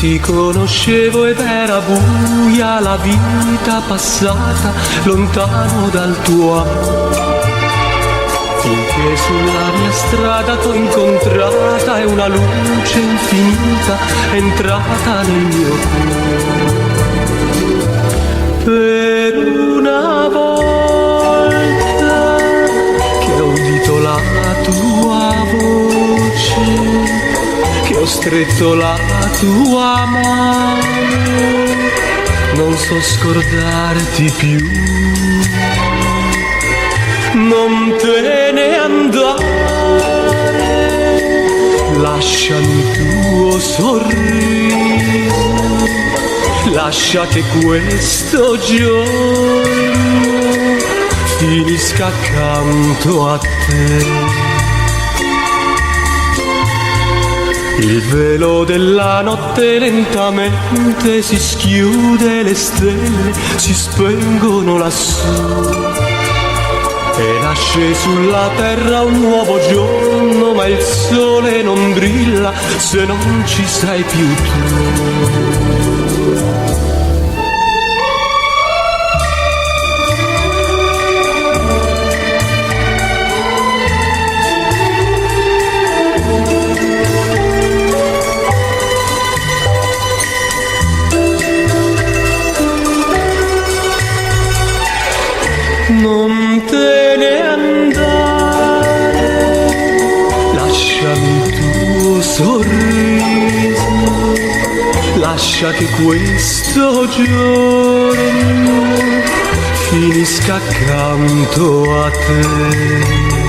Ti conoscevo ed era buia la vita passata lontano dal tuo amore. Finché sulla mia strada t'ho incontrata e una luce infinita è entrata nel mio cuore. Per una volta che ho udito la tua voce, che ho stretto la tua mano, non so scordarti più. Non te ne andare, lasciami il tuo sorriso, lascia che questo giorno finisca accanto a te. Il velo della notte lentamente si schiude, le stelle si spengono lassù e nasce sulla terra un nuovo giorno, ma il sole non brilla se non ci sei più tu. Non te ne andare, lasciami il tuo sorriso, lascia che questo giorno finisca accanto a te.